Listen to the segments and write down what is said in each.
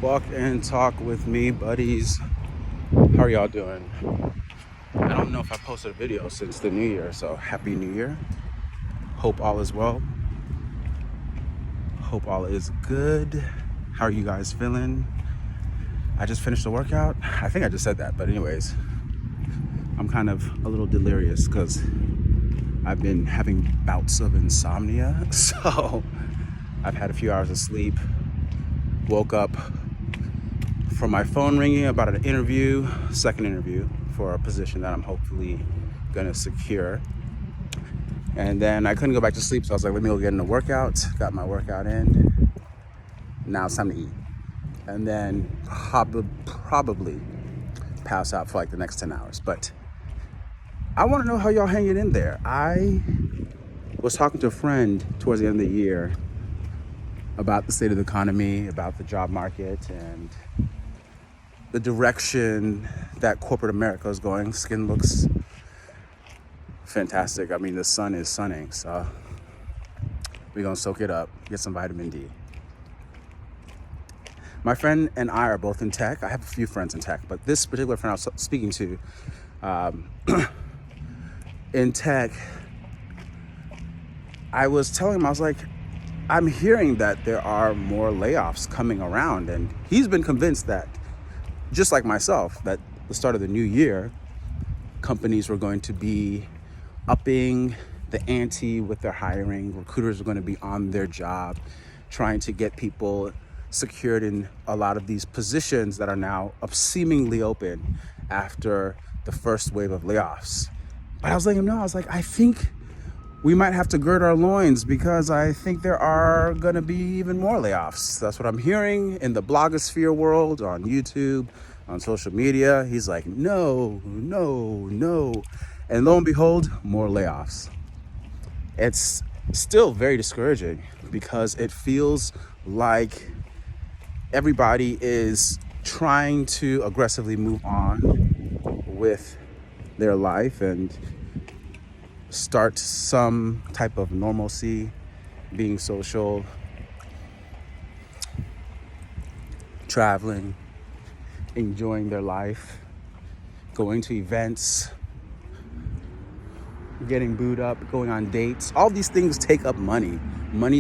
Walk and talk with me, buddies. How are y'all doing? I don't know if I posted a video since the new year, so happy new year. Hope all is well. Hope all is good. How are you guys feeling? I just finished the workout. I think I just said that, but anyways, I'm kind of a little delirious because I've been having bouts of insomnia. So I've had a few hours of sleep. Woke up from my phone ringing about an interview, second interview for a position that I'm hopefully gonna secure. And then I couldn't go back to sleep, so I was like, let me go get in a workout. Got my workout in. Now it's time to eat. And then probably pass out for like the next 10 hours. But I wanna know how y'all hanging in there. I was talking to a friend towards the end of the year about the state of the economy, about the job market, and the direction that corporate America is going. Skin looks fantastic. I mean, the sun is sunning, so we're gonna soak it up, get some vitamin D. My friend and I are both in tech. I have a few friends in tech, but this particular friend I was speaking to in tech, I was telling him, I was like, I'm hearing that there are more layoffs coming around, and he's been convinced that, just like myself, that the start of the new year, companies were going to be upping the ante with their hiring. Recruiters are going to be on their job, trying to get people secured in a lot of these positions that are now seemingly open after the first wave of layoffs. But I was letting him know, I was like, I think we might have to gird our loins because I think there are going to be even more layoffs. That's what I'm hearing in the blogosphere world, on YouTube, on social media. He's like, no. And lo and behold, more layoffs. It's still very discouraging because it feels like everybody is trying to aggressively move on with their life and start some type of normalcy, being social, traveling, enjoying their life, going to events, getting booed up, going on dates. All these things take up money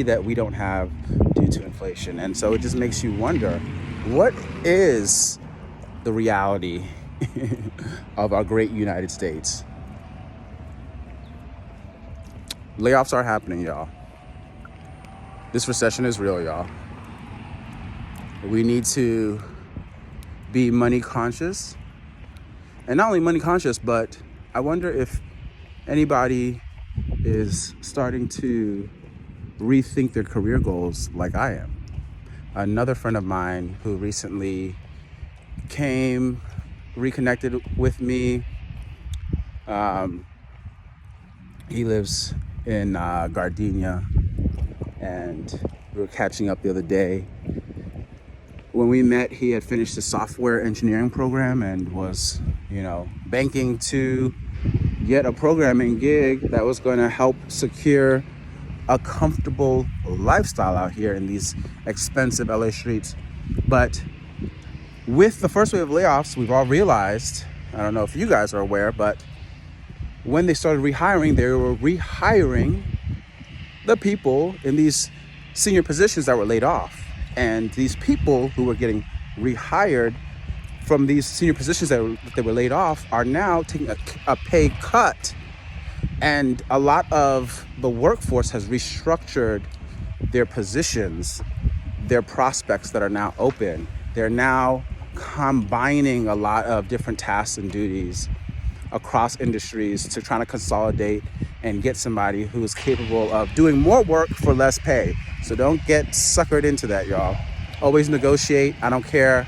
that we don't have due to inflation. And so it just makes you wonder, what is the reality of our great United States? Layoffs are happening, y'all. This recession is real, y'all. We need to be money conscious. And not only money conscious, but I wonder if anybody is starting to rethink their career goals like I am. Another friend of mine who recently reconnected with me, he lives in Gardenia, and we were catching up the other day. When we met, he had finished a software engineering program and was, banking to get a programming gig that was going to help secure a comfortable lifestyle out here in these expensive LA streets. But with the first wave of layoffs, we've all realized, I don't know if you guys are aware, but when they started rehiring, they were rehiring the people in these senior positions that were laid off. And these people who were getting rehired from these senior positions that they were laid off are now taking a pay cut. And a lot of the workforce has restructured their positions, their prospects that are now open. They're now combining a lot of different tasks and duties across industries to try to consolidate and get somebody who is capable of doing more work for less pay. So don't get suckered into that, y'all. Always negotiate. I don't care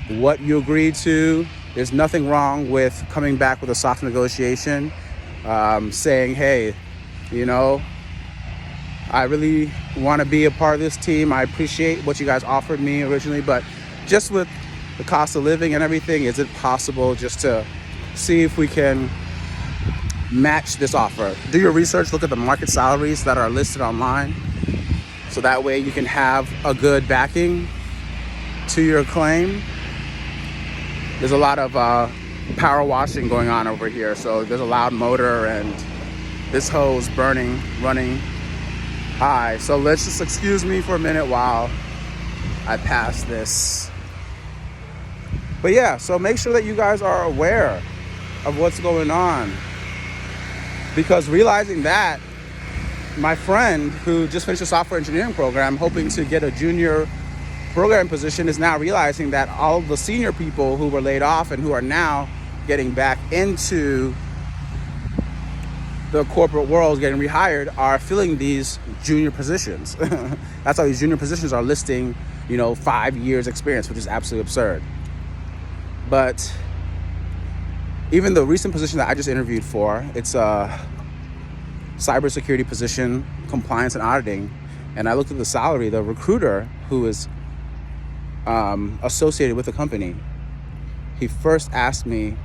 what you agree to. There's nothing wrong with coming back with a soft negotiation, saying, hey, I really want to be a part of this team. I appreciate what you guys offered me originally, but just with the cost of living and everything, is it possible just to see if we can match this offer? Do your research, look at the market salaries that are listed online, so that way you can have a good backing. to your claim, there's a lot of power washing going on over here. So there's a loud motor and this hose burning, running high. So let's just excuse me for a minute while I pass this. But yeah, so make sure that you guys are aware of what's going on, because realizing that my friend who just finished a software engineering program hoping to get a junior program position is now realizing that all the senior people who were laid off and who are now getting back into the corporate world, getting rehired, are filling these junior positions. That's how these junior positions are listing, 5 years experience, which is absolutely absurd. But even the recent position that I just interviewed for, it's a cybersecurity position, compliance and auditing. And I looked at the salary. The recruiter who is associated with the company, he first asked me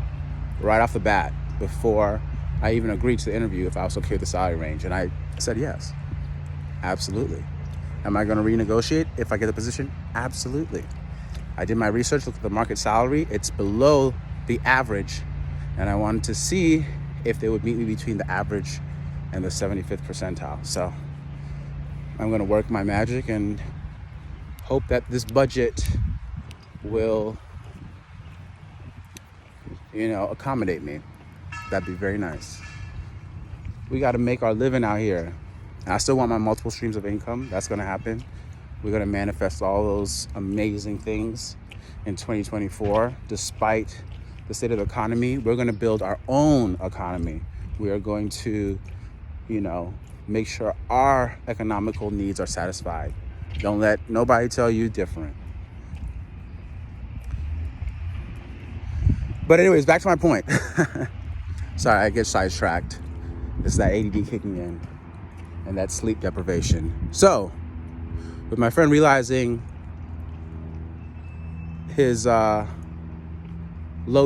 right off the bat, before I even agreed to the interview, if I was okay with the salary range. And I said yes, absolutely. Am I going to renegotiate if I get the position? Absolutely. I did my research, looked at the market salary. It's below the average. And I wanted to see if they would meet me between the average and the 75th percentile. So I'm going to work my magic and hope that this budget will, accommodate me. That'd be very nice. We got to make our living out here. And I still want my multiple streams of income. That's going to happen. We're going to manifest all those amazing things in 2024. Despite the state of the economy, we're going to build our own economy. We are going to, make sure our economical needs are satisfied. Don't let nobody tell you different. But anyways, back to my point. Sorry, I get sidetracked. It's that ADD kicking in and that sleep deprivation. So, with my friend realizing his low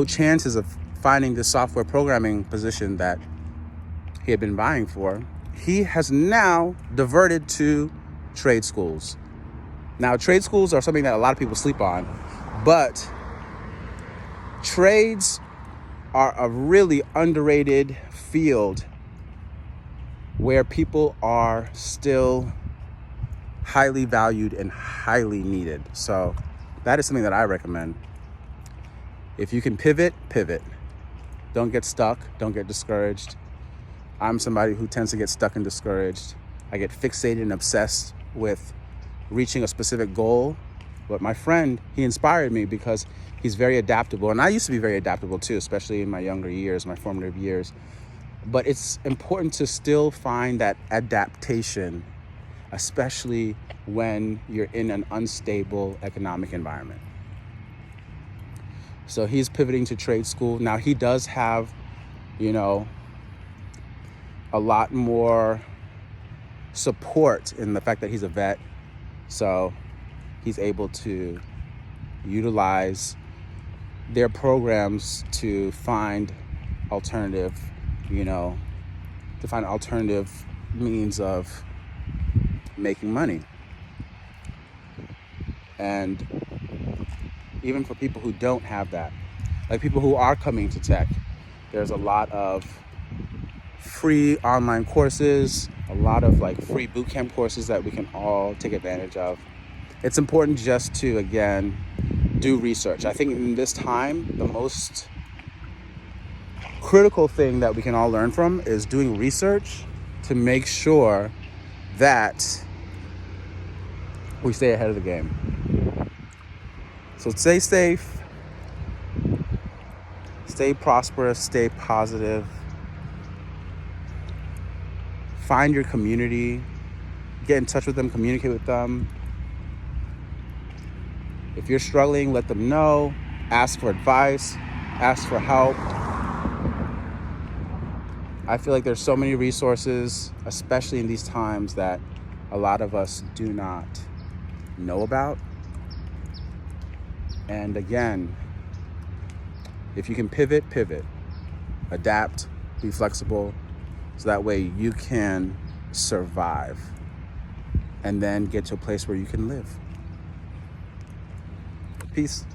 chances of finding this software programming position that he had been vying for, he has now diverted to trade schools. Now, trade schools are something that a lot of people sleep on, but trades are a really underrated field where people are still highly valued and highly needed. So that is something that I recommend. If you can pivot. Don't get stuck. Don't get discouraged. I'm somebody who tends to get stuck and discouraged. I get fixated and obsessed with reaching a specific goal. But my friend, he inspired me because he's very adaptable. And I used to be very adaptable too, especially in my younger years, my formative years. But it's important to still find that adaptation, especially when you're in an unstable economic environment. So he's pivoting to trade school. Now he does have, a lot more support in the fact that he's a vet. So he's able to utilize their programs to find alternative means of making money. And even for people who don't have that, like people who are coming to tech, there's a lot of free online courses, a lot of free bootcamp courses that we can all take advantage of. It's important just to, again, do research. I think in this time, the most critical thing that we can all learn from is doing research to make sure that we stay ahead of the game. So stay safe, stay prosperous, stay positive. Find your community, get in touch with them, communicate with them. If you're struggling, let them know, ask for advice, ask for help. I feel like there's so many resources, especially in these times, that a lot of us do not know about. And again, if you can pivot, adapt, be flexible, so that way you can survive and then get to a place where you can live. Peace.